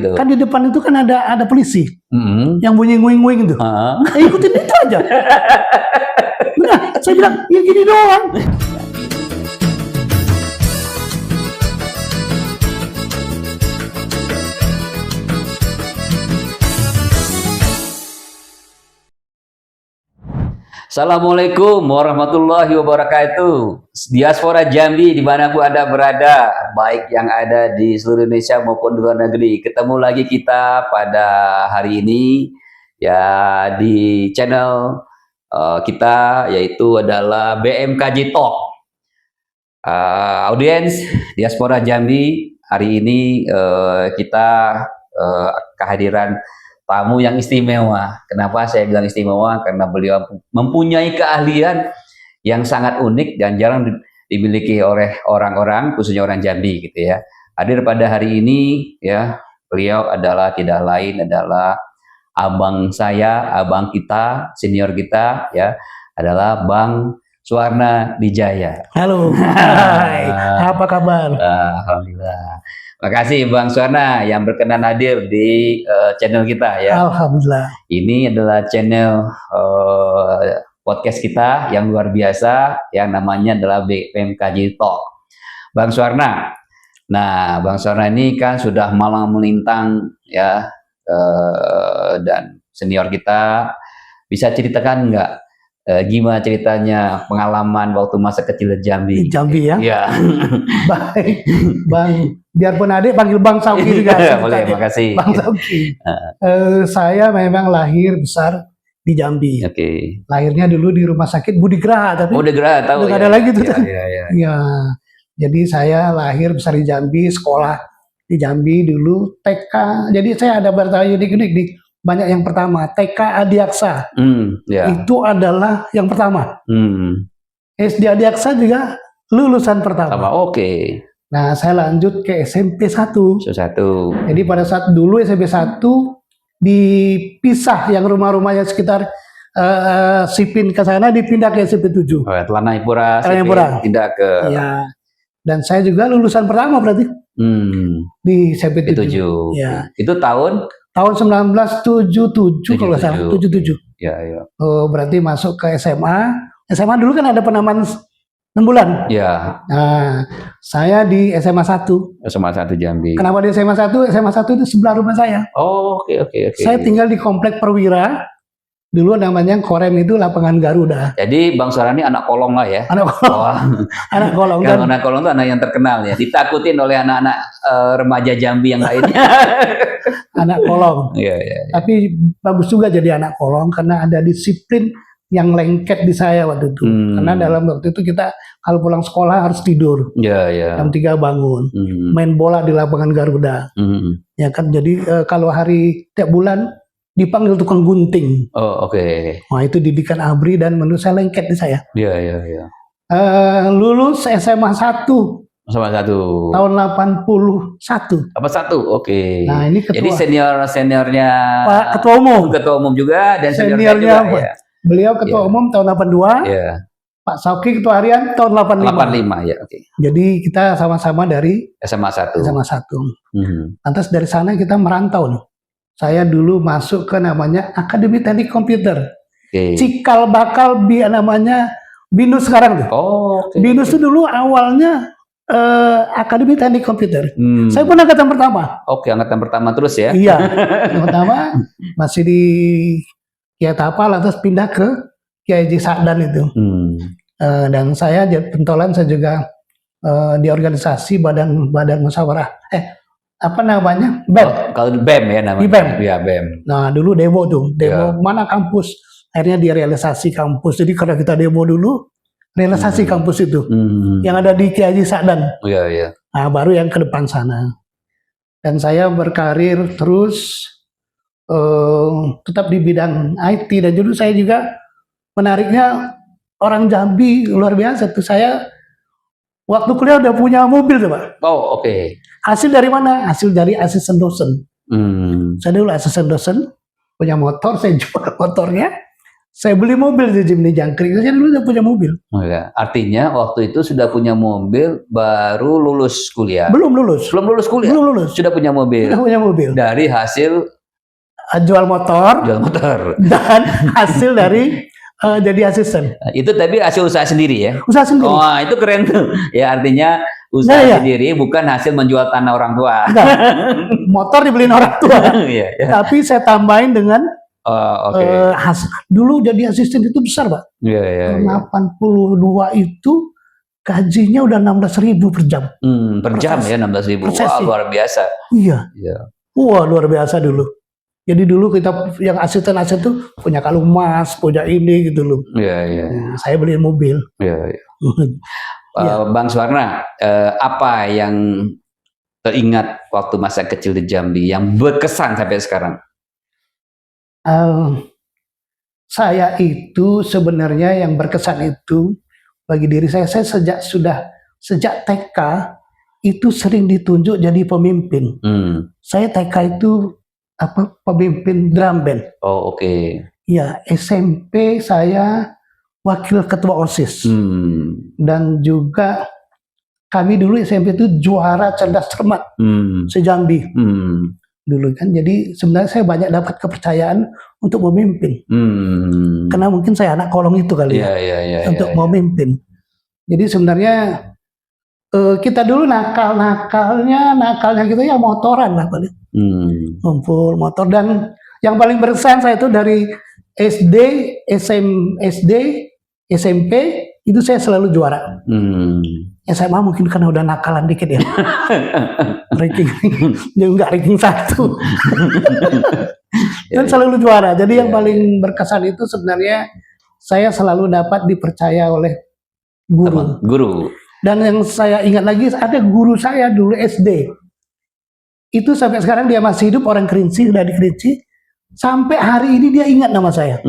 Kan di depan itu kan ada polisi yang bunyi nguing-nguing itu. Ikutin itu aja. Nah, saya bilang ya gini doang. Assalamualaikum warahmatullahi wabarakatuh. Diaspora Jambi dimanapun Anda berada, baik yang ada di seluruh Indonesia maupun di luar negeri. Ketemu lagi kita pada hari ini ya di channel kita, yaitu adalah BMKJ Talk. Audiens Diaspora Jambi, hari ini kita kehadiran tamu yang istimewa. Kenapa saya bilang istimewa? Karena beliau mempunyai keahlian yang sangat unik dan jarang dimiliki oleh orang-orang, khususnya orang Jambi gitu ya. Hadir pada hari ini ya, beliau adalah tidak lain adalah abang saya, abang kita, senior kita ya, adalah Bang Suwarna Dijaya. Halo. Hai. Apa kabar? Alhamdulillah. Makasih Bang Suwarna yang berkenan hadir di channel kita ya. Alhamdulillah. Ini adalah channel podcast kita yang luar biasa yang namanya adalah BMKJ Talk. Bang Suwarna. Nah, Bang Suwarna ini kan sudah malang melintang ya, dan senior kita. Bisa ceritakan nggak gimana ceritanya pengalaman waktu masa kecil di Jambi? Di Jambi ya? Iya. Baik, Bang. Biarpun adik panggil Bang Sauki juga. Boleh, makasih. Bang Sauki. Saya memang lahir besar di Jambi. Oke. Lahirnya dulu di rumah sakit Budi Graha, tapi Budi Graha tahu udah ya. ada lagi tuh. Iya. Ya, jadi saya lahir besar di Jambi, sekolah di Jambi dulu TK. Jadi saya ada bertanya unik-unik di banyak yang pertama TK Adiaksa. Itu adalah yang pertama. SD Adiaksa juga lulusan pertama. Oke. Nah, saya lanjut ke SMP 1. Jadi pada saat dulu SMP 1 dipisah, yang rumah-rumahnya sekitar Sipin ke sana dipindah ke SMP 7. Telanai-Pura, pindah ke. Ya. Dan saya juga lulusan pertama berarti. Di SMP 7. Ya. Itu tahun 1977 kalau nggak salah, 77. Ya. Berarti masuk ke SMA. SMA dulu kan ada penamaan 6 bulan. Ya. Nah, saya di SMA 1. SMA 1 Jambi. Kenapa di SMA 1? SMA 1 itu sebelah rumah saya. Oh, oke. Saya tinggal di Komplek Perwira. Dulu namanya Korem itu Lapangan Garuda. Jadi Bang Suwarna ini anak kolong lah ya. Anak kolong. Anak kolong. Kalau anak kolong itu anak yang terkenal ya. Ditakutin oleh anak-anak remaja Jambi yang lainnya. Anak kolong. Iya. Tapi bagus juga jadi anak kolong karena ada disiplin yang lengket di saya waktu itu. Karena dalam waktu itu kita kalau pulang sekolah harus tidur. Iya. Jam 3 bangun. Main bola di Lapangan Garuda. Ya kan, jadi kalau hari tiap bulan dipanggil tukang gunting. Oh, oke. Wah, itu didikan ABRI dan menurut saya lengket di saya. Iya. Lulus SMA 1. Sama satu. Tahun 81. Apa satu? Oke. Nah, ini ketua. Jadi seniornya Pak Ketua Umum. Ketua Umum juga dan seniornya juga. Ya. Beliau Ketua Umum tahun 82. Iya. Pak Sauki Ketua Harian tahun 85. 85 ya, oke. Jadi kita sama-sama dari SMA 1. SMA 1. Lantas dari sana kita merantau nih. Saya dulu masuk ke namanya Akademi Teknik Komputer. Cikal bakal namanya BINUS sekarang tuh. BINUS itu dulu awalnya Akademi Teknik Komputer. Saya pun angkatan pertama. Oke, angkatan pertama terus ya? Iya, yang pertama masih di Kiai Tapa, lantas pindah ke Kiai Haji Sa'dan itu. Dan saya pentolan saya juga di organisasi badan musyawarah. Apa namanya? BEM. Kalau BEM ya namanya. Di BEM. Iya, BEM. Nah, dulu demo mana kampus. Akhirnya direalisasi kampus. Jadi karena kita demo dulu, realisasi kampus itu. Yang ada di Kiai Haji Sa'dan. Iya. Nah, baru yang ke depan sana. Dan saya berkarir terus tetap di bidang IT. Dan dulu saya juga menariknya orang Jambi luar biasa tuh. Saya waktu kuliah udah punya mobil tuh, Pak. Oh, oke. Hasil dari mana? Hasil dari asisten dosen. Saya dulu asisten dosen, punya motor, saya jual motornya. Saya beli mobil di Jimny Jangkrik. Saya dulu udah punya mobil. Oh ya. Artinya waktu itu sudah punya mobil baru lulus kuliah. Belum lulus. Belum lulus kuliah. Belum lulus. Sudah punya mobil. Sudah punya mobil. Dari hasil jual motor. Jual motor. Dan hasil dari jadi asisten. Itu tapi hasil usaha sendiri ya? Usaha sendiri. Oh, itu keren tuh. Ya artinya usaha sendiri bukan hasil menjual tanah orang tua. Enggak. Motor dibeliin orang tua. Iya, ya. Tapi saya tambahin dengan dulu jadi asisten itu besar, Pak. Iya. 82 itu gajinya udah 16.000 per jam. Per jam ya 16.000. Wah, luar biasa. Iya. Wah, luar biasa dulu. Jadi dulu kita yang asisten tuh punya kalung emas, punya ini gitu loh. Iya. Saya beliin mobil. Iya. Bang Suwarna, apa yang teringat waktu masa kecil di Jambi yang berkesan sampai sekarang? Saya itu sebenarnya yang berkesan itu bagi diri saya sejak TK itu sering ditunjuk jadi pemimpin. Saya TK itu pemimpin drum band. Oh, oke. Ya, SMP saya wakil ketua OSIS. Dan juga kami dulu SMP itu juara cerdas cermat se-Jambi. Dulu kan, jadi sebenarnya saya banyak dapat kepercayaan untuk memimpin. Karena mungkin saya anak kolong itu kali untuk memimpin. Jadi sebenarnya kita dulu nakalnya gitu ya motoran lah paling. Ngumpul motor, dan yang paling berkesan saya itu dari SD, SMP itu saya selalu juara. SMA mungkin karena udah nakalan dikit ya. ranking nggak ranking 1. Dan selalu juara. Jadi yang paling berkesan itu sebenarnya saya selalu dapat dipercaya oleh guru. Dan yang saya ingat lagi ada guru saya dulu SD. Itu sampai sekarang dia masih hidup, orang Kerinci, udah di Kerinci. Sampai hari ini dia ingat nama saya.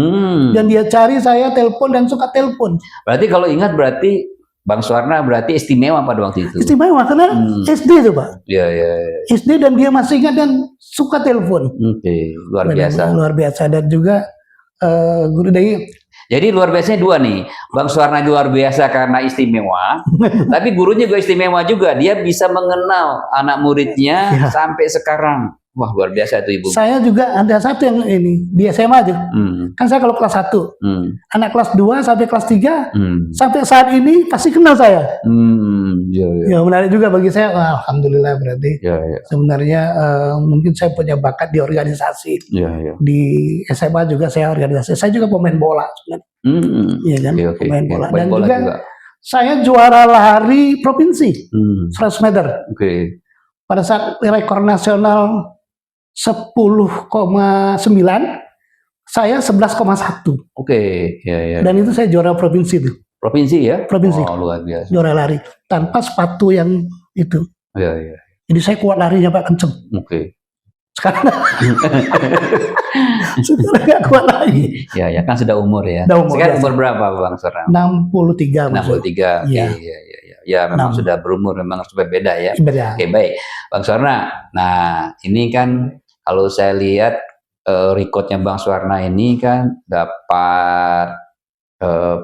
Dan dia cari saya, telepon dan suka telepon. Berarti kalau ingat berarti Bang Suwarna berarti istimewa pada waktu itu. Istimewa karena SD tuh, Pak. Iya. SD dan dia masih ingat dan suka telepon. Luar biasa. Luar biasa. Dan juga guru dari. Jadi luar biasanya dua nih. Bang Suwarna luar biasa karena istimewa, tapi gurunya juga istimewa juga. Dia bisa mengenal anak muridnya sampai sekarang. Wah, luar biasa itu Ibu. Saya juga ada satu yang ini di SMA aja. Kan saya kalau kelas 1, anak kelas 2 sampai kelas 3, sampai saat ini pasti kenal saya. Ya, menarik juga bagi saya. Alhamdulillah berarti. Sebenarnya mungkin saya punya bakat di organisasi. Di SMA juga saya organisasi. Saya juga pemain bola sebenarnya. Iya kan, pemain bola. Dan juga saya juara lari provinsi 100 meter. Pada saat rekor nasional 10,9, saya 11,1. Dan itu saya juara provinsi itu. Provinsi ya? Provinsi. Oh, luar biasa. Juara lari tanpa sepatu yang itu. Jadi saya kuat larinya Pak, kenceng. Sekarang nggak kuat lagi. Ya kan sudah umur ya. Sekarang umur berapa Bang Suwarna? 63. 63. Ya memang sudah berumur, memang harus berbeda ya. Oke, baik Bang Suwarna. Nah ini kan kalau saya lihat recordnya Bang Suwarna ini kan dapat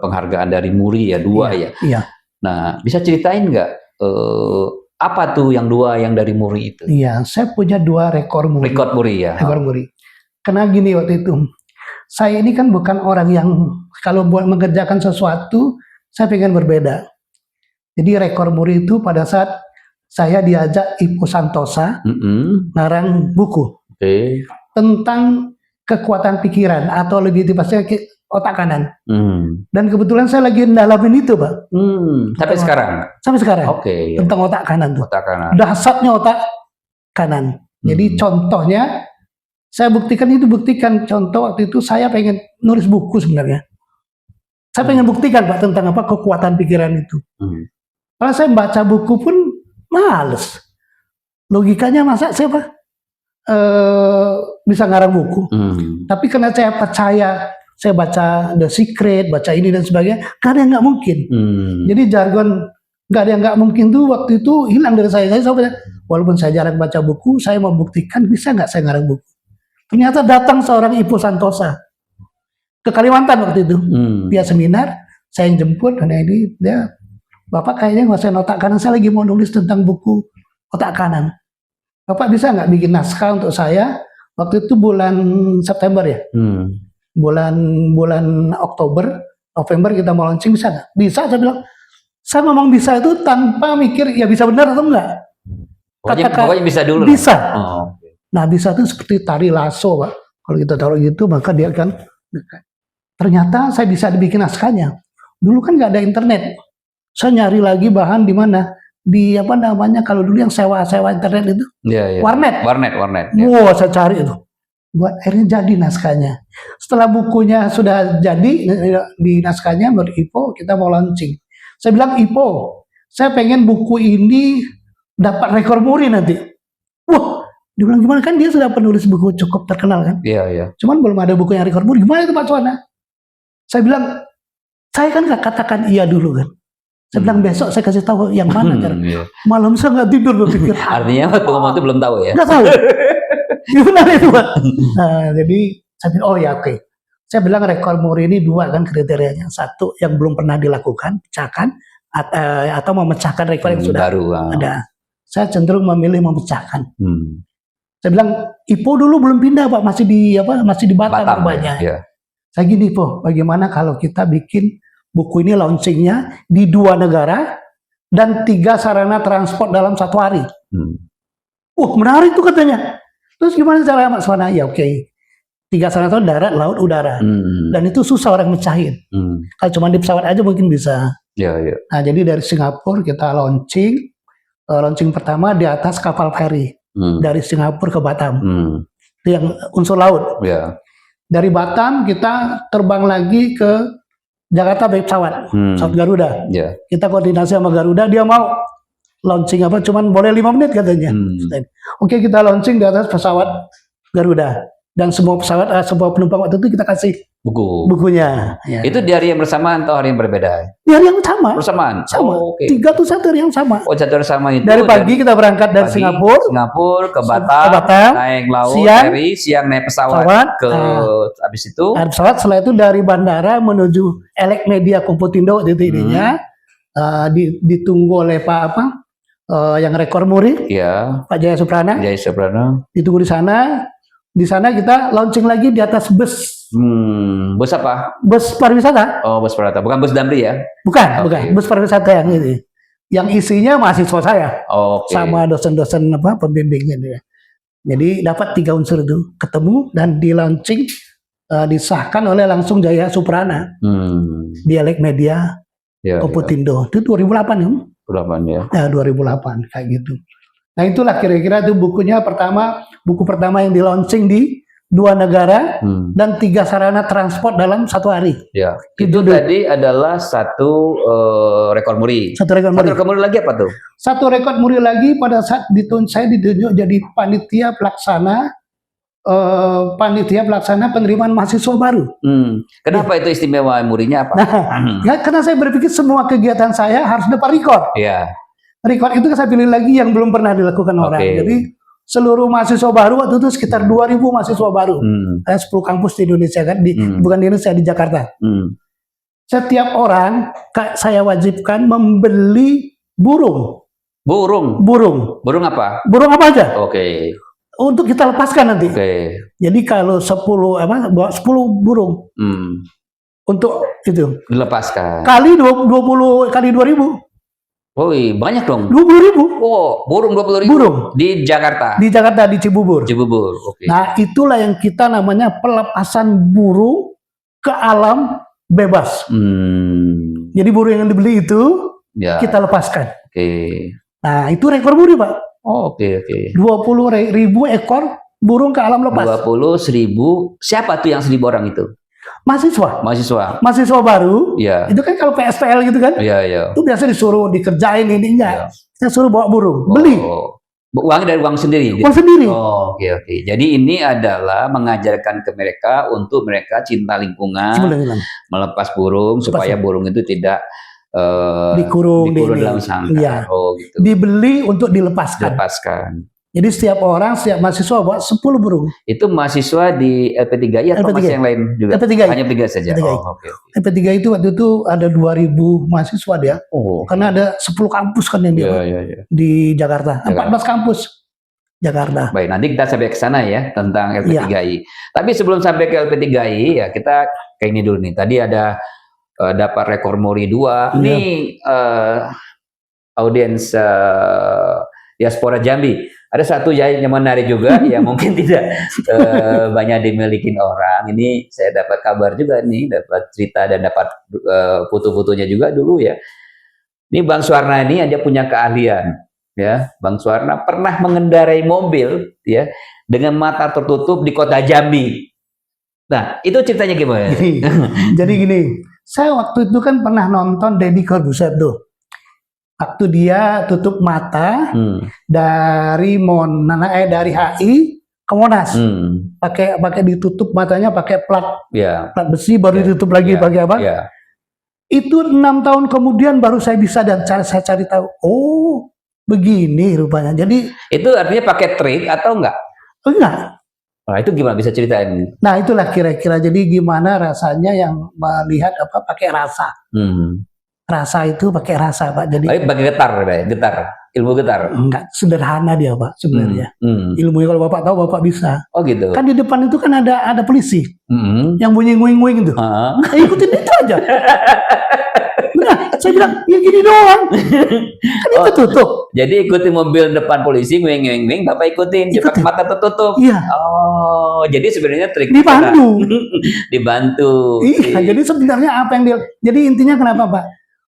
penghargaan dari MURI ya, 2 ya. Nah bisa ceritain nggak apa tuh yang 2 yang dari MURI itu? Iya, saya punya 2 rekor MURI. Rekor MURI ya. Rekor MURI. Karena gini waktu itu, saya ini kan bukan orang yang kalau buat mengerjakan sesuatu saya pengen berbeda. Jadi rekor MURI itu pada saat saya diajak Ibu Santosa ngarang buku tentang kekuatan pikiran atau lebih tepatnya otak kanan. Dan kebetulan saya lagi ndalamin itu, Pak. Sampai sekarang? Sampai sekarang. Tentang otak kanan tuh. Otak kanan. Dasarnya otak kanan. Jadi contohnya, saya buktikan contoh waktu itu saya pengen nulis buku sebenarnya. Saya pengen buktikan Pak tentang apa kekuatan pikiran itu. Kalau saya baca buku pun males. Logikanya masa saya bisa ngarang buku. Tapi karena saya percaya, saya baca The Secret, baca ini dan sebagainya, karena nggak mungkin. Jadi jargon nggak ada yang nggak mungkin tuh waktu itu hilang dari saya. Walaupun saya jarang baca buku, saya membuktikan bisa nggak saya ngarang buku. Ternyata datang seorang Ibu Santosa. ke Kalimantan waktu itu. Via seminar, saya yang jemput, dan ini dia, Bapak kayaknya nggak saya otak kanan, saya lagi mau nulis tentang buku otak kanan. Bapak bisa nggak bikin naskah untuk saya? Waktu itu bulan September ya. Bulan Oktober, November kita mau launching, bisa nggak? Bisa, saya bilang. Saya ngomong bisa itu tanpa mikir ya bisa benar atau enggak. Pokoknya bisa dulu. Bisa. Nah, bisa itu seperti tari lasso, Pak. Kalau kita taruh gitu, maka dia akan. Ternyata saya bisa dibikin naskahnya. Dulu kan nggak ada internet. Saya nyari lagi bahan di mana? Di apa namanya, kalau dulu yang sewa internet itu? Warnet. Wah, saya cari itu. Buat akhirnya jadi naskahnya. Setelah bukunya sudah jadi di naskahnya, menurut Ipo kita mau launching. Saya bilang, Ipo, saya pengen buku ini dapat rekor muri nanti. Wah, dia bilang gimana, kan dia sudah penulis buku cukup terkenal kan? Iya. Cuman belum ada buku yang rekor muri. Gimana itu Pak Suwana? Saya bilang, saya kan nggak katakan iya dulu kan. Saya bilang besok saya kasih tahu yang mana cara. Malam saya nggak tidur berpikir. Artinya waktu ngomong itu belum tahu ya? Nggak tahu. Gimana itu Pak? Nah, jadi saya bilang, oh ya oke. Saya bilang rekor muri ini dua kan kriterianya. Satu yang belum pernah dilakukan, pecahkan, atau memecahkan rekor yang sudah ada. Saya cenderung memilih memecahkan. Saya bilang, Ipo dulu belum pindah Pak, masih di Batam rupanya. Saya gini Po, bagaimana kalau kita bikin buku ini launchingnya di 2 negara dan 3 sarana transport dalam 1 hari. Menarik tuh katanya. Terus gimana caranya Mas Wana? Ya oke. 3 sarana transport, darat, laut, udara. Dan itu susah orang mecahin. Kalau cuma di pesawat aja mungkin bisa. Nah, jadi dari Singapura kita launching pertama di atas kapal feri dari Singapura ke Batam. Itu yang unsur laut. Dari Batam kita terbang lagi ke Jakarta pakai pesawat Garuda. Kita koordinasi sama Garuda, dia mau launching cuman boleh 5 menit katanya. Oke, kita launching di atas pesawat Garuda. Dan semua penumpang waktu itu kita kasih bukunya. Itu di hari yang bersamaan atau hari yang berbeda? Di hari yang sama. Bersamaan? Sama. 3 tuh satu hari yang sama. Satu hari sama itu. Dari pagi kita berangkat dari Singapura ke Batam, naik laut, siang naik pesawat ke habis itu. Pesawat, setelah itu dari bandara menuju Elek Media Komputindo itu idenya. Ditunggu oleh Pak yang rekor muri. Pak Jaya Suprana. Ditunggu di sana. Di sana kita launching lagi di atas bus. Bus apa? Bus pariwisata. Oh, bus pariwisata. Bukan bus Damri ya? Bukan. Bus pariwisata yang ini. Yang isinya mahasiswa saya. Sama dosen-dosen pembimbingnya dia. Jadi dapat 3 unsur itu ketemu dan di launching, disahkan oleh langsung Jaya Suprana. Dialek Media Komputindo. Itu 2008 ya? 2008 ya. 2008 kayak gitu. Nah, itulah kira-kira itu bukunya buku pertama yang di launching di 2 negara dan 3 sarana transport dalam 1 hari. Itu tadi adalah 1 rekor muri. 1 rekor muri. 1 rekor muri lagi apa tuh? 1 rekor muri lagi pada saat saya ditunjuk jadi panitia pelaksana penerimaan mahasiswa baru. Kenapa itu istimewa murinya apa? Nah, karena saya berpikir semua kegiatan saya harus dapat rekor. Rekor itu saya pilih lagi yang belum pernah dilakukan orang. Jadi seluruh mahasiswa baru waktu itu sekitar 2.000 mahasiswa baru. Ada 10 kampus di Indonesia kan, bukan di Indonesia, di Jakarta. Setiap orang saya wajibkan membeli burung. Burung apa? Burung apa aja. Untuk kita lepaskan nanti. Jadi kalau 10 burung untuk itu dilepaskan. Kali 20 kali 2.000. Banyak dong. 20.000. Burung 20.000. Burung di Jakarta. Di Jakarta, di Cibubur. Nah, itulah yang kita namanya pelepasan burung ke alam bebas. Jadi burung yang dibeli itu kita lepaskan. Nah, itu rekor muri Pak. 20.000 ekor burung ke alam lepas. 20.000. Siapa tuh yang 1.000 orang itu? Mahasiswa baru. Itu kan kalau PSPL gitu kan. Itu biasa disuruh dikerjain ini enggak. Saya suruh bawa burung, beli. Uangnya dari uang sendiri. Jadi ini adalah mengajarkan ke mereka untuk mereka cinta lingkungan, melepas burung supaya burung itu tidak dikurung dalam sangkar. Dibeli untuk dilepaskan. Jadi setiap orang, setiap mahasiswa bawa 10 burung. Itu mahasiswa di LP3I atau LP3I. masih yang lain juga? LP3I. Hanya 3 saja? LP3I. Oh, okay. LP3I itu waktu itu ada 2.000 mahasiswa dia. Oh. Karena ada 10 kampus kan yang dia di Jakarta. 14 kampus Jakarta. Baik, nanti kita sampai ke sana ya, tentang LP3I. Tapi sebelum sampai ke LP3I, ya kita kayak ini dulu nih. Tadi ada dapat rekor Muri 2. Ini audiens Diaspora Jambi. Ada satu yang menarik juga yang mungkin tidak banyak dimiliki orang. Ini saya dapat kabar juga nih, dapat cerita dan dapat foto-fotonya juga dulu ya. Ini Bang Suwarna ini aja punya keahlian ya. Bang Suwarna pernah mengendarai mobil ya dengan mata tertutup di kota Jambi. Nah, itu ceritanya gimana? Jadi gini, saya waktu itu kan pernah nonton Deddy Corbuzier tuh. Waktu dia tutup mata dari dari HI ke Monas, pakai ditutup matanya pakai plat besi, baru ditutup lagi pakai apa? Itu 6 tahun kemudian baru saya bisa dan saya cari tahu. Oh, begini rupanya. Jadi itu artinya pakai trik atau enggak? Enggak. Nah, itu gimana bisa ceritain? Nah, itulah kira-kira. Jadi gimana rasanya yang melihat apa pakai rasa. Rasa itu pakai rasa, Pak. Jadi pakai getar, ilmu getar. Enggak sederhana dia, Pak, sebenarnya. Ilmunya kalau Bapak tahu Bapak bisa. Oh gitu. Kan di depan itu kan ada polisi. Yang bunyi nguing-nguing itu. Ikutin itu aja. Nah, saya bilang, ya gini doang. Kan itu tutup. Jadi ikutin mobil depan polisi nguing-nguing, Bapak ikutin pakai mata tertutup. Iya. Oh, jadi sebenarnya trik dibantu. Dibantu. Iya, jadi sebenarnya apa yang dia. Jadi intinya kenapa, Pak?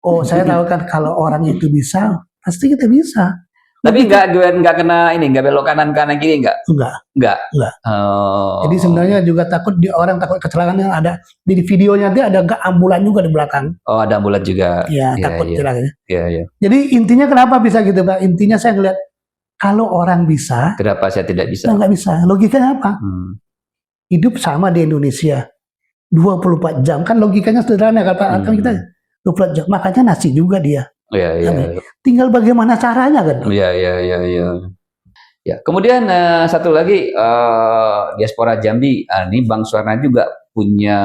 Oh, saya tahu kan kalau orang itu bisa, pasti kita bisa. Tapi enggak kena ini, enggak belok kanan kiri enggak? Enggak. Oh. Jadi sebenarnya juga takut orang takut kecelakaan yang ada di videonya dia ada ambulan juga di belakang. Oh, ada ambulan juga. Iya, takut celakanya. Iya. Jadi intinya kenapa bisa gitu, Pak? Intinya saya ngeliat kalau orang bisa, kenapa saya tidak bisa? Enggak bisa. Logikanya apa? Hidup sama di Indonesia 24 jam kan logikanya sederhana kan kita 24 jam, makanya nasi juga dia. Iya. Tinggal bagaimana caranya kan? Iya. Ya, kemudian satu lagi Diaspora Jambi, ini Bang Suwarna juga punya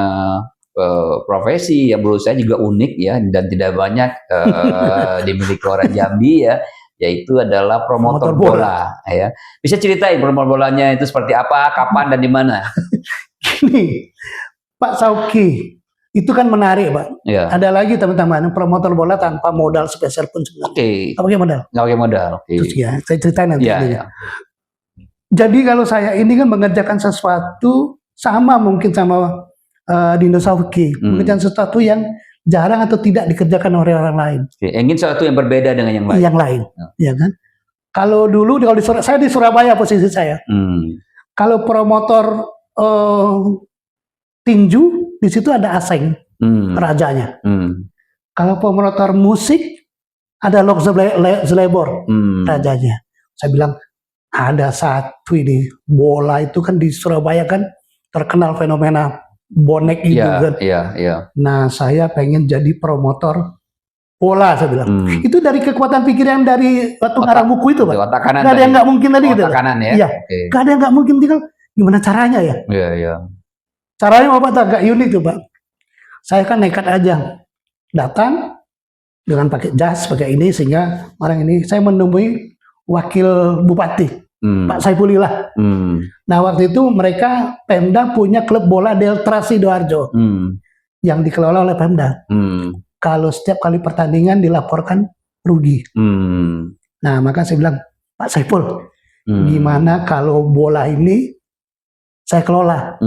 profesi yang menurut saya juga unik ya dan tidak banyak dimiliki orang Jambi ya, yaitu adalah promotor bola ya. Bisa ceritain promotor bolanya itu seperti apa, kapan dan di mana? Gini, Pak Sauki. Itu kan menarik, Pak. Ya. Ada lagi teman-teman promotor bola tanpa modal spesial pun sebenarnya. Nggak pakai modal. Nggak pakai modal. Terus ya, saya ceritain nanti. Jadi kalau saya ini kan mengerjakan sesuatu sama mungkin sama Dino Sauki, mengerjakan sesuatu yang jarang atau tidak dikerjakan oleh orang lain. Ingin sesuatu yang berbeda dengan yang lain. Yang lain, ya kan? Kalau dulu saya di Surabaya posisi saya. Kalau promotor tinju di situ ada Aseng, rajanya. Kalau promotor musik ada Lok Zlebor, rajanya. Saya bilang ada satu ini bola itu kan di Surabaya kan terkenal fenomena bonek itu kan. Iya. Nah saya pengen jadi promotor bola, saya bilang. Itu dari kekuatan pikiran dari waktu ngarang buku itu, Pak. Gak ada yang nggak mungkin tadi gitu. Kanan ya. Iya. Gak ada yang nggak mungkin, tinggal gimana caranya ya. Iya. Caranya Bapak agak unik tuh, Pak. Saya kan nekat aja datang dengan pakai jas, pakai ini sehingga orang ini saya menemui wakil bupati Pak Saifulillah. Nah waktu itu mereka Pemda punya klub bola Delta Sidoarjo yang dikelola oleh Pemda. Kalau setiap kali pertandingan dilaporkan rugi. Nah maka saya bilang, Pak Saiful, gimana kalau bola ini saya kelola?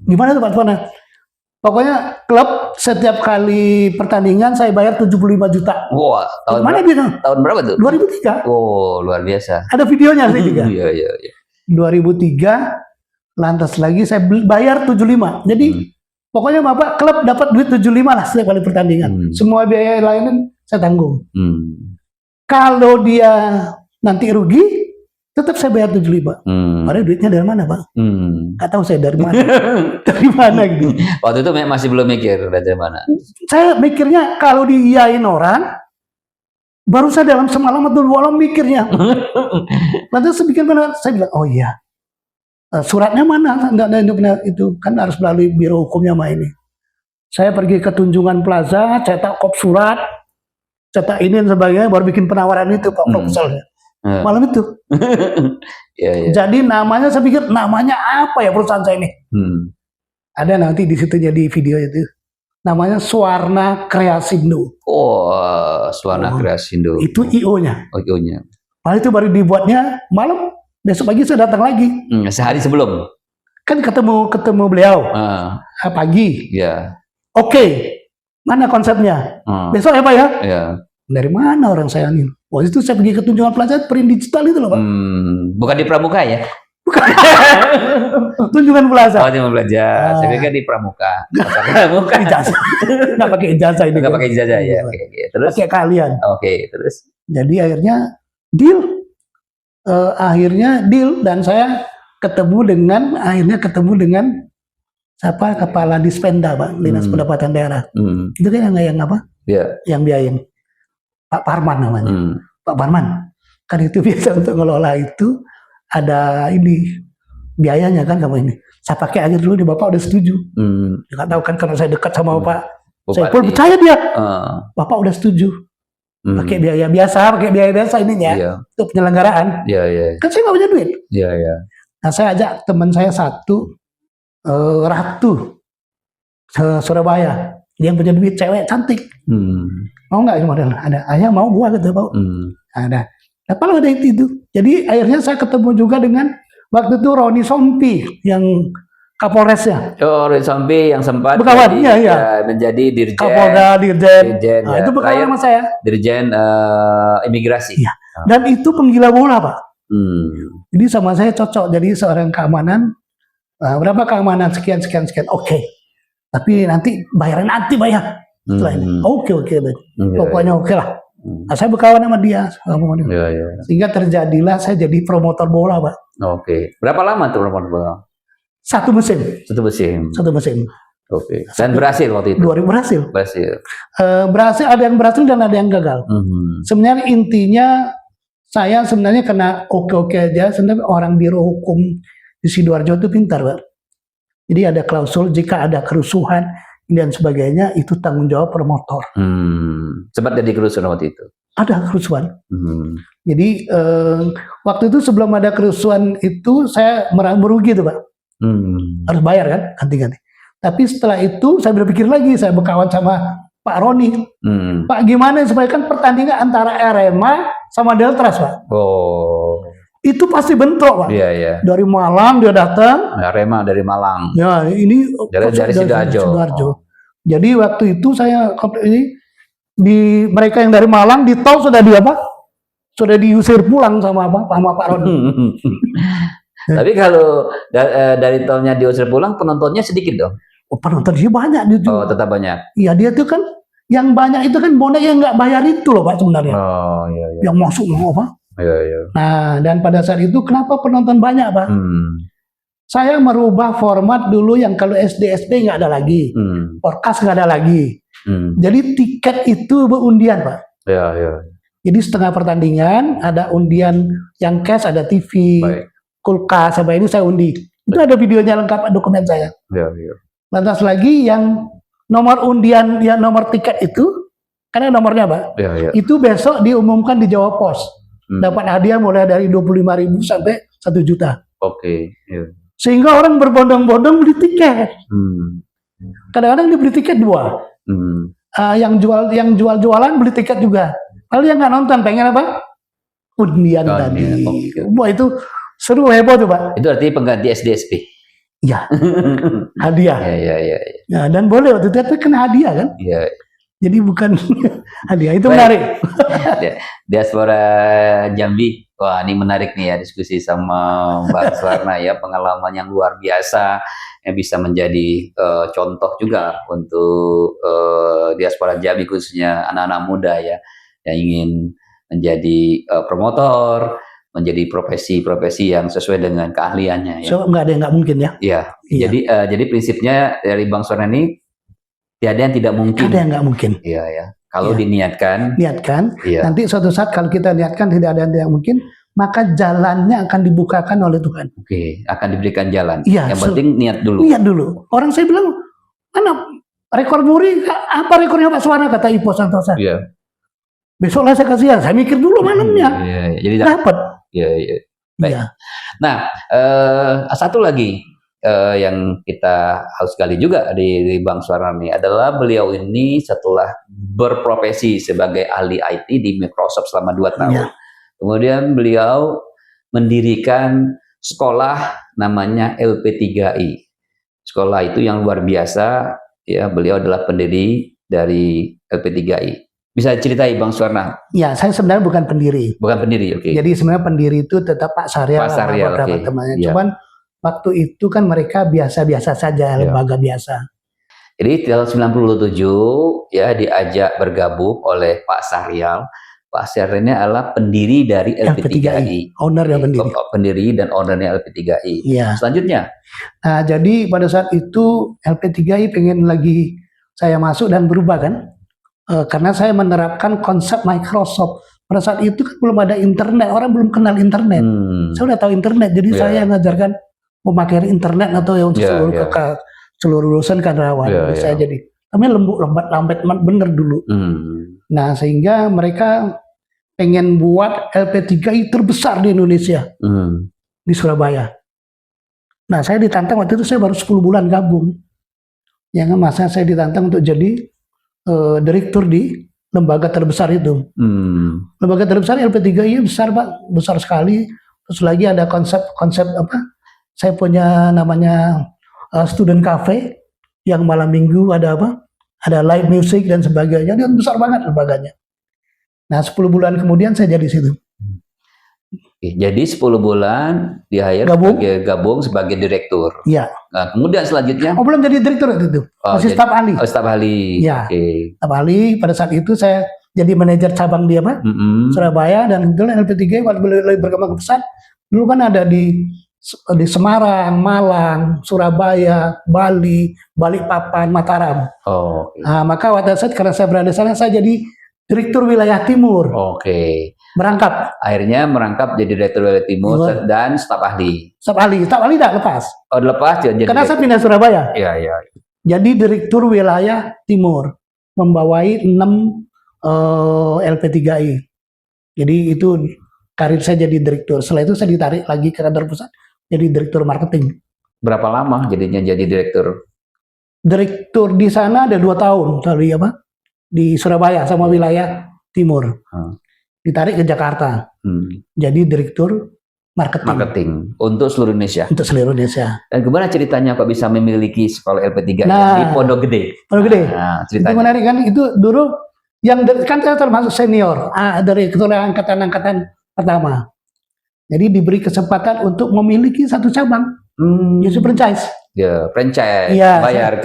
Gimana tuh Pak Tuana? Pokoknya klub setiap kali pertandingan saya bayar 75 juta. Wah, tahun berapa tuh? 2003. Oh, luar biasa. Ada videonya sih juga. Iya. 2003, lantas lagi saya bayar 75. Jadi pokoknya Bapak klub dapat duit 75 lah setiap kali pertandingan. Semua biaya lain saya tanggung. Kalau dia nanti rugi, tetap saya bayar 75. Padahal duitnya dari mana, Pak? Nggak tahu saya dari mana. Dari mana gitu. Waktu itu masih belum mikir dari mana. Saya mikirnya kalau diiyain orang, Baru saya dalam semalam atau 2 malam mikirnya. Lantas saya pikir benar, saya bilang, oh iya, suratnya mana? Enggak ada itu, kan harus melalui biro hukumnya mah ini. Saya pergi ke Tunjungan Plaza, cetak kop surat, cetak ini dan sebagainya, baru bikin penawaran itu Pak proposalnya. Malam itu. Jadi namanya, saya pikir namanya apa ya perusahaan saya ini? Ada nanti di situ jadi video itu. Namanya Swarna Kreasindo. Oh, Swarna Kreasindo. Itu IO-nya. Oh, IO-nya. Itu baru dibuatnya malam. Besok pagi saya datang lagi. Sehari sebelum. Kan ketemu beliau. Pagi. Iya. Oke. Mana konsepnya? Besok ya Pak ya? Iya. Dari mana orang saya ini? Waktu itu saya pergi ke Tunjungan Plaza, print digital itu loh Pak. Bukan di Pramuka ya? Bukan. Tunjungan Plaza. Oh, Tunjungan Plaza. Saya pikir di Pramuka. Pramuka. Ijazah. Nggak pakai ijazah ini. Nggak pakai ijazah ya. Terus? Pakai kalian. Oke, terus? Jadi akhirnya deal. Dan saya ketemu dengan siapa, kepala Dispenda Pak, Dinas Pendapatan Daerah. Itu kan yang apa? Yang biayain. Pak Parman namanya. Pak Parman. Kan itu biasa untuk ngelola itu. Ada ini biayanya kan kamu ini. Saya pakai aja dulu, Bapak udah setuju. Nggak tahu kan karena saya dekat sama Pak. Saya pun percaya dia. Bapak udah setuju. Pakai biaya biasa ininya untuk penyelenggaraan. Kan saya nggak punya duit. Nah saya ajak teman saya satu, Ratu Surabaya. Dia punya duit, cewek cantik. Mau nggak model? Ada. Ayah mau gua gitu Pak. Ada. Apa ada itu? Jadi akhirnya saya ketemu juga dengan waktu itu Roni Sompi yang Kapolresnya. Oh, Roni Sompi yang sempat menjadi Dirjen. Kapolda, Dirjen. Nah, itu bekawan sama saya. Dirjen Imigrasi. Iya. Dan itu penggila bola Pak. Jadi sama saya cocok. Jadi seorang keamanan, berapa keamanan sekian. Oke. Tapi nanti bayaran nanti bayar. Setelah ini. Oke. Pokoknya oke lah. Nah, saya berkawan sama dia. Sehingga terjadilah saya jadi promotor bola Pak. Oke. Berapa lama tuh promotor bola? Satu musim. Oke. Dan berhasil waktu itu? Berhasil. Berhasil, ada yang berhasil dan ada yang gagal. Sebenarnya intinya saya sebenarnya kena oke aja. Sebenarnya orang biro hukum di Sidoarjo itu pintar Pak. Jadi ada klausul jika ada kerusuhan dan sebagainya itu tanggung jawab promotor. Sempat jadi kerusuhan waktu itu? Ada kerusuhan. Jadi waktu itu sebelum ada kerusuhan itu saya merugi tuh Pak. Harus bayar kan ganti-ganti. Tapi setelah itu saya berpikir lagi, saya berkawan sama Pak Roni. Pak gimana supaya kan pertandingan antara Arema sama Deltras Pak. Itu pasti bentrok Pak. Dari Malang dia datang. Arema dari Malang. Ya ini dari Sidoarjo. Jadi waktu itu saya di mereka yang dari Malang di tol sudah sudah diusir pulang sama Pak Roni. Tapi kalau dari tolnya diusir pulang, penontonnya sedikit dong? Penontonnya banyak itu. Oh, tetap banyak. Iya, dia tuh kan yang banyak itu kan bonek yang nggak bayar itu loh Pak sebenarnya. Yang masuk mau apa? Nah, dan pada saat itu kenapa penonton banyak Pak? Saya merubah format dulu yang kalau SD-SD nggak ada lagi, podcast nggak ada lagi. Jadi tiket itu berundian Pak. Jadi setengah pertandingan ada undian yang cash, ada TV, kulkas, sampai ini saya undi. Itu ada videonya lengkap, dokumen saya. Lantas lagi yang nomor undian, yang nomor tiket itu, karena nomornya Pak, itu besok diumumkan di Jawa Pos. Dapat hadiah mulai dari 25.000 sampai 1 juta. Sehingga orang berbondong-bondong beli tiket. Kadang-kadang dia beli tiket 2. Yang jualan beli tiket juga. Lalu yang nggak nonton pengen apa? Undian tadi. Wah itu seru, heboh tuh Pak. Itu artinya pengganti SD-SP. Iya. Hadiah. Nah, dan boleh waktu itu tapi kena hadiah kan? Jadi bukan hadiah, itu menarik. Diaspora Jambi, wah ini menarik nih ya diskusi sama Mbak Swarna ya, pengalaman yang luar biasa yang bisa menjadi contoh juga untuk diaspora Jambi khususnya anak-anak muda ya yang ingin menjadi promotor, menjadi profesi-profesi yang sesuai dengan keahliannya. Ya. So nggak ada yang nggak mungkin ya? Iya. Jadi prinsipnya dari Bang Swarna ini tiada yang tidak mungkin. Ada yang nggak mungkin. Iya ya. Kalau diniatkan, nanti suatu saat kalau kita niatkan tidak ada yang mungkin, maka jalannya akan dibukakan oleh Tuhan. Oke, akan diberikan jalan. Iya, yang penting niat dulu. Niat dulu. Orang saya bilang, mana rekor muri, apa rekornya Pak Suwana, kata Ipo Santosa. Iya. Besoklah saya kasihan, saya mikir dulu malamnya. Iya, jadi dapat. Iya. Baik. Iya. Nah, satu lagi yang kita harus gali juga di Bang Suwarnani adalah beliau ini setelah berprofesi sebagai ahli IT di Microsoft selama 2 tahun. Iya. Kemudian beliau mendirikan sekolah namanya LP3I. Sekolah itu yang luar biasa, ya. Beliau adalah pendiri dari LP3I. Bisa ceritai Bang Suwarna? Ya, saya sebenarnya bukan pendiri. Bukan pendiri, oke. Jadi sebenarnya pendiri itu tetap Pak Saryal, beberapa temannya. Ya. Cuman waktu itu kan mereka biasa-biasa saja, lembaga biasa. Jadi tahun 97 ya diajak bergabung oleh Pak Saryal. Pak Saryal ini adalah pendiri dari LP3I. Owner dan pendiri. Pendiri dan ownernya LP3I. Ya. Selanjutnya? Nah, jadi pada saat itu LP3I pengen lagi saya masuk dan berubah kan. Karena saya menerapkan konsep Microsoft. Pada saat itu kan belum ada internet, orang belum kenal internet. Saya udah tahu internet, jadi saya ngajarkan memakai internet atau yang untuk seluruh lulusan kan rawan. Saya jadi, tapi lambat bener dulu. Nah, sehingga mereka pengen buat LP3I terbesar di Indonesia, di Surabaya. Nah, saya ditantang waktu itu, saya baru 10 bulan gabung. Yang masa saya ditantang untuk jadi direktur di lembaga terbesar itu. Lembaga terbesar LP3I besar Pak, besar sekali. Terus lagi ada konsep apa? Saya punya namanya student cafe yang malam minggu ada apa? Ada live music dan sebagainya. Dia besar banget lembaganya. Nah, 10 bulan kemudian saya jadi situ. Jadi 10 bulan gabung sebagai direktur. Iya. Nah, kemudian selanjutnya? Belum jadi direktur itu. Masih staf ahli. Staf ahli. Iya. Staf ahli. Pada saat itu saya jadi manajer cabang di apa? Surabaya, dan kemudian LP3 waktu lebih berkembang besar. Dulu kan ada di Semarang, Malang, Surabaya, Bali, Balikpapan, Mataram. Nah, maka waktu saat karena saya berada di sana, saya jadi direktur wilayah timur. Merangkap. Akhirnya merangkap jadi direktur wilayah timur dan staf ahli. Staf ahli tidak lepas. Lepas jadi. Karena saya pindah Surabaya. Iya. Jadi direktur wilayah timur, membawai 6 LP3I. Jadi itu karir saya jadi direktur. Setelah itu saya ditarik lagi ke kantor pusat jadi direktur marketing. Berapa lama jadinya jadi direktur? Direktur di sana ada 2 tahun di Surabaya sama wilayah timur. Ditarik ke Jakarta. Jadi direktur marketing untuk seluruh Indonesia. Untuk seluruh Indonesia. Dan gimana ceritanya kok bisa memiliki sekolah LP3 di Pondok Gede? Pondok Gede. Ceritanya. Itu menarik kan, itu dulu yang kan saya termasuk senior dari ketua angkatan pertama. Jadi diberi kesempatan untuk memiliki satu cabang. Justru franchise. Ya, franchise. Ya, bayar,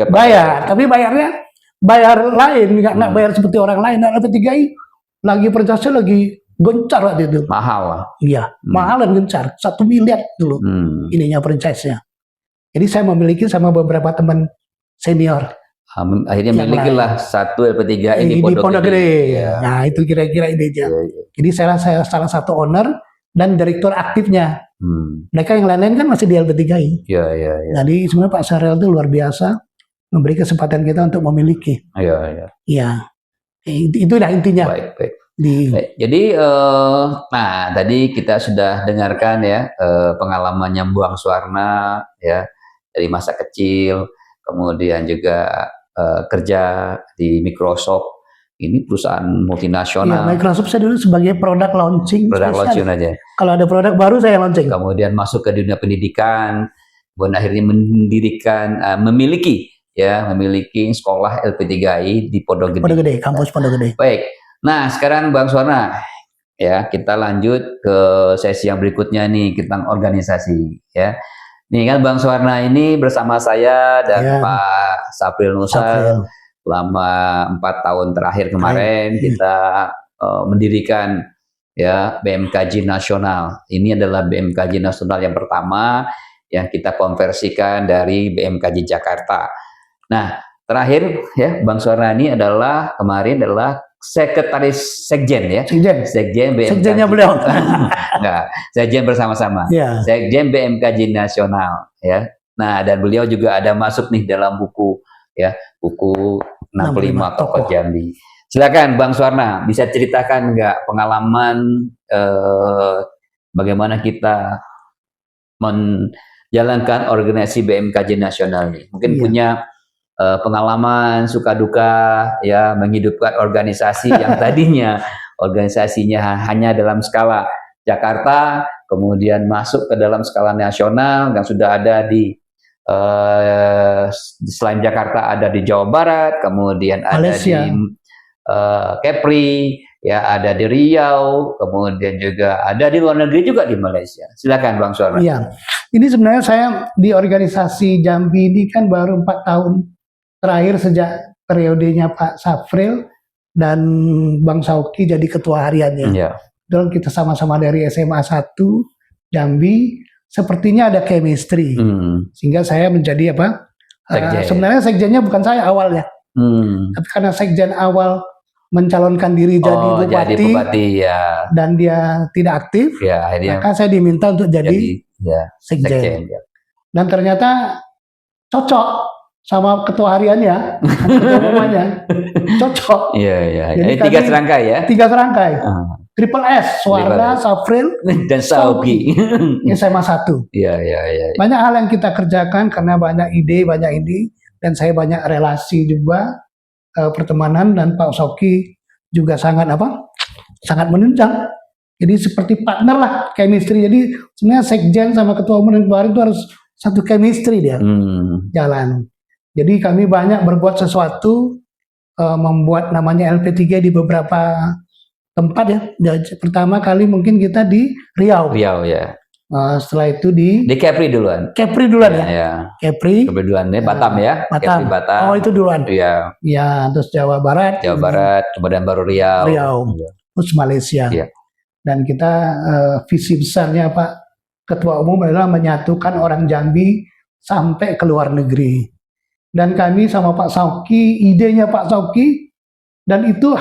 tapi bayar lain, nggak bayar seperti orang lain. Dan LP3I lagi franchise lagi gencar waktu itu. Mahal. Iya, mahal dan gencar. 1 miliar dulu ininya franchise-nya. Jadi saya memiliki sama beberapa teman senior. Akhirnya milikilah satu LP3I di Pondok Gede. Ya. Nah, itu kira-kira idenya. Jadi saya salah satu owner dan direktur aktifnya. Mereka yang lain-lain kan masih di LP3I. Iya. Jadi sebenarnya Pak Saryal itu luar biasa memberi kesempatan kita untuk memiliki. Iya. Itu dah intinya. Baik. Jadi, tadi kita sudah dengarkan ya pengalamannya Bang Suwarna ya dari masa kecil, kemudian juga kerja di Microsoft. Ini perusahaan multinasional. Microsoft saya dulu sebagai produk launching. Aja. Kalau ada produk baru saya launching. Kemudian masuk ke dunia pendidikan, kemudian akhirnya memiliki sekolah LP3I di Pondok Gede. Kampus Pondok Gede. Baik. Nah, sekarang Bang Suwarna, ya kita lanjut ke sesi yang berikutnya nih tentang organisasi, ya. Nih kan Bang Suwarna ini bersama saya dan Pak Sapril Nusa selama 4 tahun terakhir kemarin kita mendirikan ya BMKJ Nasional. Ini adalah BMKJ Nasional yang pertama yang kita konversikan dari BMKJ Jakarta. Nah, terakhir ya Bang Suwarna ini kemarin adalah sekretaris sekjen ya. Sekjen BMKG. Sekjennya beliau. Enggak, sekjen bersama-sama. Yeah. Sekjen BMKG nasional ya. Nah, dan beliau juga ada masuk nih dalam buku ya, buku 65 Tokoh Jambi. Silakan Bang Suwarna, bisa ceritakan nggak pengalaman bagaimana kita menjalankan organisasi BMKG nasional nih? Mungkin punya pengalaman suka duka ya menghidupkan organisasi yang tadinya organisasinya hanya dalam skala Jakarta, kemudian masuk ke dalam skala nasional dan sudah ada di selain Jakarta ada di Jawa Barat, kemudian Malaysia. Ada di Kepri, ya ada di Riau, kemudian juga ada di luar negeri juga di Malaysia. Silakan Bang Suwarna. Iya, ini sebenarnya saya di organisasi Jambi ini kan baru 4 tahun terakhir sejak periodenya Pak Safril dan Bang Sauki jadi ketua hariannya. Iya. Dan kita sama-sama dari SMA 1 Jambi, sepertinya ada chemistry. Sehingga saya menjadi apa? Sebenarnya sekjennya bukan saya awalnya. Tapi karena sekjen awal mencalonkan diri jadi bupati ya. Dan dia tidak aktif, ya, akhirnya maka saya diminta untuk jadi sekjen. Dan ternyata cocok sama ketua hariannya, ketua umumnya, cocok. Iya. Jadi 3 serangkai ya? 3 serangkai. Triple S, Suwarna, Safril, dan Sauki. SMA 1. Iya. Banyak hal yang kita kerjakan karena banyak ide, banyak ini. Dan saya banyak relasi juga, pertemanan, dan Pak Sauki juga sangat menunjang. Jadi seperti partner lah, chemistry. Jadi sebenarnya sekjen sama ketua umum dan ketua harian itu harus satu chemistry dia jalan. Jadi kami banyak berbuat sesuatu, membuat namanya LP3 di beberapa tempat ya. Pertama kali mungkin kita di Riau. Riau ya. Setelah itu di Kepri duluan. Kepri duluan ya. Kepri duluan ya, Batam ya. Batam. Kepri Batam. Oh itu duluan. Iya. Ya, terus Jawa Barat. Kemudian baru Riau. Terus Malaysia. Iya. Dan kita visi besarnya Pak Ketua Umum adalah menyatukan orang Jambi sampai ke luar negeri. Dan kami sama Pak Sauki, idenya Pak Sauki, dan itu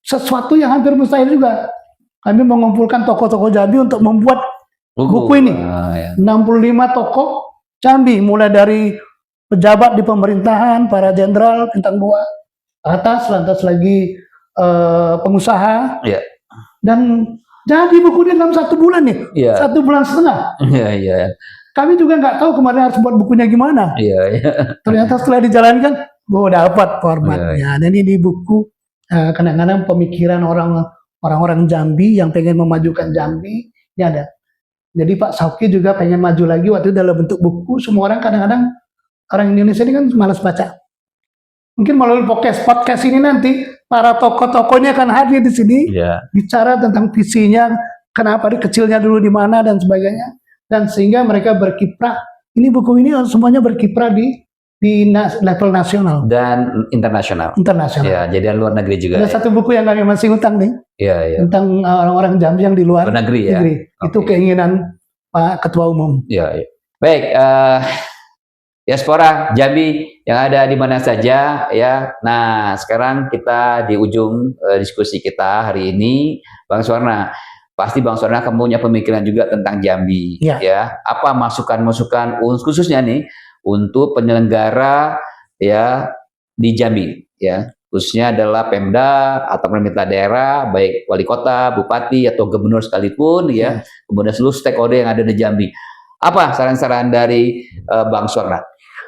sesuatu yang hampir mustahil juga. Kami mengumpulkan tokoh-tokoh Jambi untuk membuat buku ini. 65 tokoh Jambi, mulai dari pejabat di pemerintahan, para jenderal, bintang 2, atas, lantas lagi pengusaha. Iya. Dan jadi buku ini dalam 1 bulan nih, 1,5 bulan. Iya. Kami juga nggak tahu kemarin harus buat bukunya gimana. Iya. Ternyata setelah dijalankan, dapat formatnya. Dan ini di buku kadang-kadang pemikiran orang-orang Jambi yang pengen memajukan Jambi, ini ada. Jadi Pak Sauki juga pengen maju lagi waktu itu dalam bentuk buku. Semua orang kadang-kadang orang Indonesia ini kan malas baca. Mungkin melalui podcast ini nanti para tokoh-tokohnya akan hadir di sini, bicara tentang visinya, kenapa kecilnya dulu di mana dan sebagainya. Dan sehingga mereka berkiprah, ini buku ini semuanya berkiprah di level nasional dan internasional. Ya, jadi luar negeri juga. Ada satu buku yang kami masih utang nih, tentang orang-orang Jambi yang di luar negeri. Itu keinginan Pak Ketua Umum. Iya. Baik, diaspora Jambi yang ada di mana saja ya. Nah, sekarang kita di ujung diskusi kita hari ini, Bang Suwarna. Pasti Bang Suwarna kamu punya pemikiran juga tentang Jambi, ya. Apa masukan-masukan khususnya nih untuk penyelenggara ya di Jambi, ya. Khususnya adalah Pemda atau pemerintah daerah, baik wali kota, bupati atau gubernur sekalipun, ya. Kemudian seluruh stakeholder yang ada di Jambi. Apa saran-saran dari Bang Suwarna?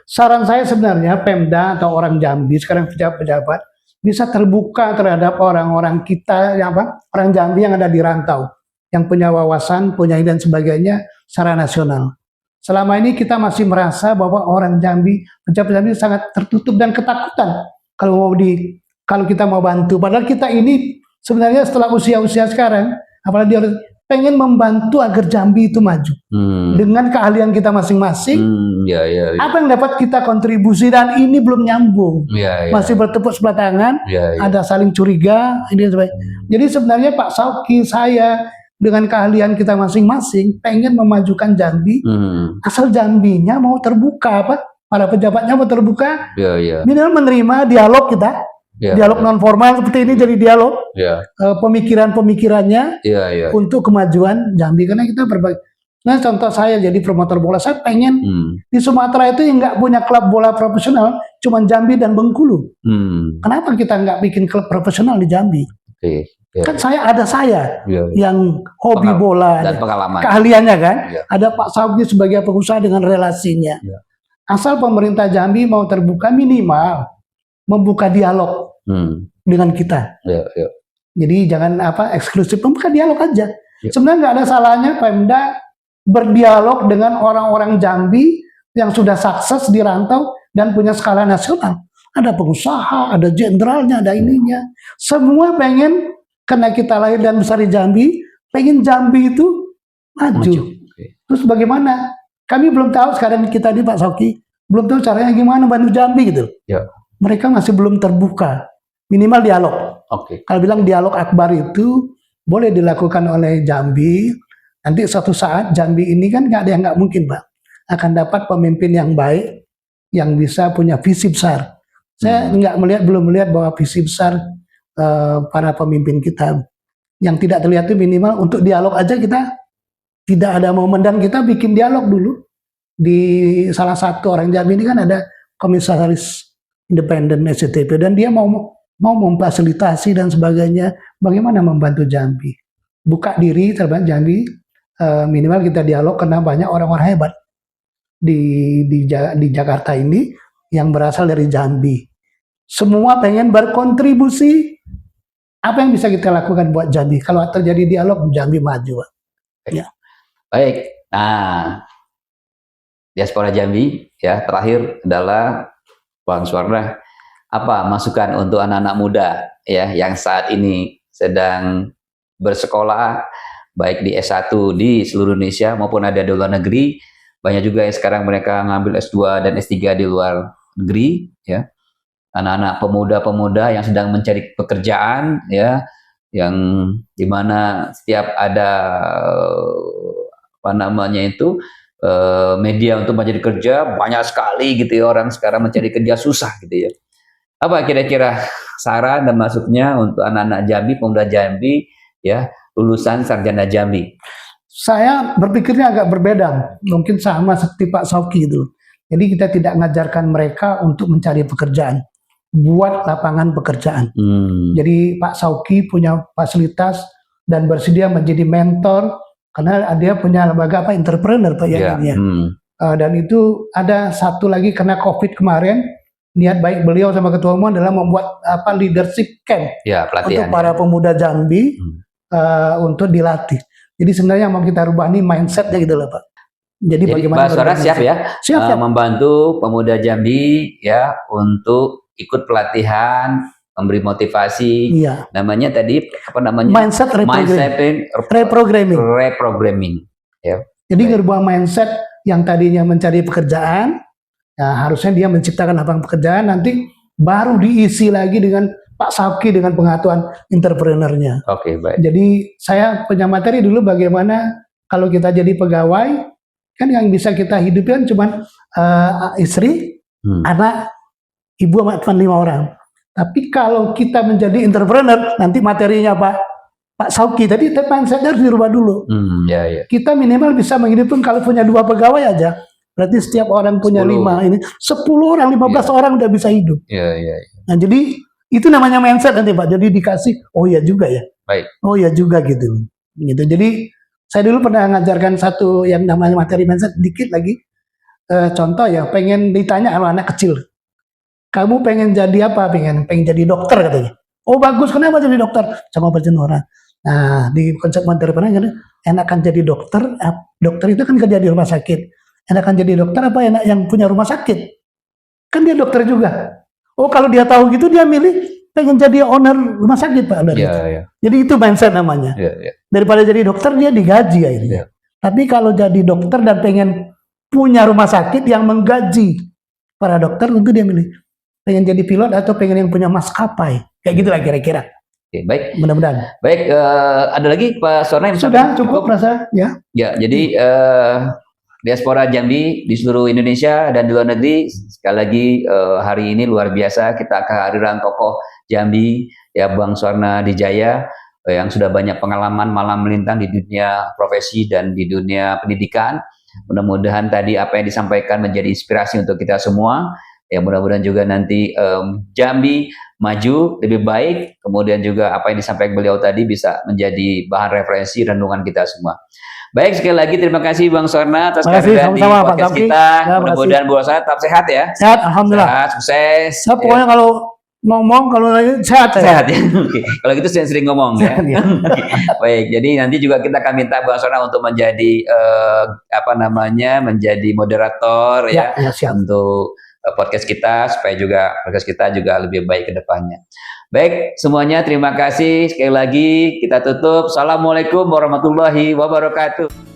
Saran saya sebenarnya Pemda atau orang Jambi sekarang pejabat-pejabat bisa terbuka terhadap orang-orang kita, orang Jambi yang ada di rantau, yang punya wawasan, punya dan sebagainya secara nasional. Selama ini kita masih merasa bahwa orang Jambi, pejabat Jambi sangat tertutup dan ketakutan kalau kita mau bantu. Padahal kita ini sebenarnya setelah usia-usia sekarang, apalagi harus pengen membantu agar Jambi itu maju dengan keahlian kita masing-masing. Apa yang dapat kita kontribusi, dan ini belum nyambung, masih bertepuk sebelah tangan, ada saling curiga, ini sebagainya. Jadi sebenarnya Pak Sauki, saya dengan keahlian kita masing-masing pengen memajukan Jambi, asal Jambinya mau terbuka, para pejabatnya mau terbuka, minimal menerima dialog kita, Dialog non formal seperti ini jadi dialog. Pemikiran-pemikirannya untuk kemajuan Jambi, karena kita berbagi. Nah, contoh saya jadi promotor bola, saya pengen di Sumatera itu yang nggak punya klub bola profesional, cuma Jambi dan Bengkulu. Kenapa kita nggak bikin klub profesional di Jambi? Kan saya yang hobi bola dan pengalaman, keahliannya kan. Ada Pak Sauki sebagai pengusaha dengan relasinya. Asal pemerintah Jambi mau terbuka, minimal membuka dialog dengan kita. Jadi jangan eksklusif, membuka dialog aja. Sebenarnya nggak ada salahnya Pemda berdialog dengan orang-orang Jambi yang sudah sukses di rantau dan punya skala nasional. Ada pengusaha, ada jenderalnya, ada ininya. Semua pengen, karena kita lahir dan besar di Jambi, pengen Jambi itu maju. Terus bagaimana? Kami belum tahu sekarang kita di Pak Sauki, belum tahu caranya gimana bantu Jambi gitu. Mereka masih belum terbuka. Minimal dialog. Kalau bilang dialog akbar itu boleh dilakukan oleh Jambi. Nanti suatu saat Jambi ini kan nggak ada yang nggak mungkin, Pak. Akan dapat pemimpin yang baik, yang bisa punya visi besar. Saya belum melihat bahwa visi besar para pemimpin kita yang tidak terlihat itu minimal untuk dialog aja kita tidak ada momen, dan kita bikin dialog dulu di salah satu orang Jambi ini kan ada komisaris independen SCTP dan dia mau memfasilitasi dan sebagainya, bagaimana membantu Jambi buka diri terhadap Jambi. Minimal kita dialog karena banyak orang-orang hebat di Jakarta ini yang berasal dari Jambi. Semua pengen berkontribusi. Apa yang bisa kita lakukan buat Jambi? Kalau terjadi dialog, Jambi maju. Baik. Nah, diaspora Jambi ya, terakhir adalah Bang Suwarna, apa masukan untuk anak-anak muda ya yang saat ini sedang bersekolah baik di S1 di seluruh Indonesia maupun ada di luar negeri. Banyak juga yang sekarang mereka ngambil S2 dan S3 di luar negeri ya. Anak-anak pemuda-pemuda yang sedang mencari pekerjaan ya, yang dimana setiap ada media untuk mencari kerja banyak sekali gitu ya, orang sekarang mencari kerja susah gitu ya. Apa kira-kira saran dan masuknya untuk anak-anak Jambi, pemuda Jambi ya, lulusan sarjana Jambi? Saya berpikirnya agak berbeda, mungkin sama seperti Pak Sauki itu. Jadi kita tidak mengajarkan mereka untuk mencari pekerjaan, buat lapangan pekerjaan. Jadi Pak Sauki punya fasilitas dan bersedia menjadi mentor karena dia punya lembaga entrepreneur Pak dan itu ada satu lagi karena COVID kemarin, niat baik beliau sama Ketua Umum adalah membuat leadership camp untuk para pemuda Jambi. Untuk dilatih. Jadi sebenarnya yang mau kita rubah nih mindsetnya gitu loh Pak. Jadi bagaimana Pak Suwarna siap ya membantu pemuda Jambi ya untuk ikut pelatihan, memberi motivasi. Namanya tadi apa namanya? Mindset reprogramming. Ya. Jadi ngerubah mindset yang tadinya mencari pekerjaan, ya harusnya dia menciptakan lapangan pekerjaan, nanti baru diisi lagi dengan Pak Sauki dengan pengetahuan entrepreneurnya. Baik. Jadi saya punya materi dulu bagaimana kalau kita jadi pegawai, kan yang bisa kita hidupkan cuma istri, anak, ibu sama 5 orang. Tapi kalau kita menjadi entrepreneur, nanti materinya Pak Sauki tadi mindset harus dirubah dulu. Kita minimal bisa menghidupkan kalau punya 2 pegawai aja. Berarti setiap orang punya 5 ini, 10 orang, 15 orang udah bisa hidup. Nah, jadi itu namanya mindset nanti Pak. Jadi dikasih, oh ya juga ya. Oh ya juga gitu. Jadi saya dulu pernah ngajarkan satu yang namanya materi mindset dikit lagi. Contoh ya, pengen ditanya sama anak kecil. Kamu pengen jadi apa? Pengen jadi dokter katanya. Oh bagus, kenapa jadi dokter? Sama bagian orang. Nah, di konsep entrepreneur enakan jadi dokter. Dokter itu kan kerja di rumah sakit. Enakan jadi dokter apa enak yang punya rumah sakit? Kan dia dokter juga. Oh kalau dia tahu gitu dia milih pengen jadi owner rumah sakit Pak. Jadi itu mindset namanya. Daripada jadi dokter dia digaji akhirnya. Tapi kalau jadi dokter dan pengen punya rumah sakit yang menggaji para dokter, tentu dia milih pengen jadi pilot atau pengen yang punya maskapai. Kayak gitulah kira-kira. Baik. Mudah-mudahan. Baik, ada lagi Pak Suwarna? Sudah cukup rasa ya. Jadi diaspora Jambi di seluruh Indonesia dan di luar negeri, sekali lagi hari ini luar biasa kita kehadiran tokoh Jambi, ya Bang Suwarna Dijaya, yang sudah banyak pengalaman malam melintang di dunia profesi dan di dunia pendidikan. Mudah-mudahan tadi apa yang disampaikan menjadi inspirasi untuk kita semua. Ya mudah-mudahan juga nanti Jambi maju lebih baik. Kemudian juga apa yang disampaikan beliau tadi bisa menjadi bahan referensi renungan kita semua. Baik, sekali lagi terima kasih Bang Suwarna atas kehadiran di podcast kita. Mudah-mudahan Bu Suwarna tetap sehat ya. Sehat, alhamdulillah. Sehat, sukses. Saya pokoknya kalau ngomong kalau lagi sehat ya. Sehat ya. Oke. Kalau gitu sering ngomong ya. Baik, jadi nanti juga kita akan minta Bang Suwarna untuk menjadi menjadi moderator ya untuk podcast kita supaya juga podcast kita juga lebih baik ke depannya. Baik, semuanya terima kasih. Sekali lagi kita tutup. Assalamualaikum warahmatullahi wabarakatuh.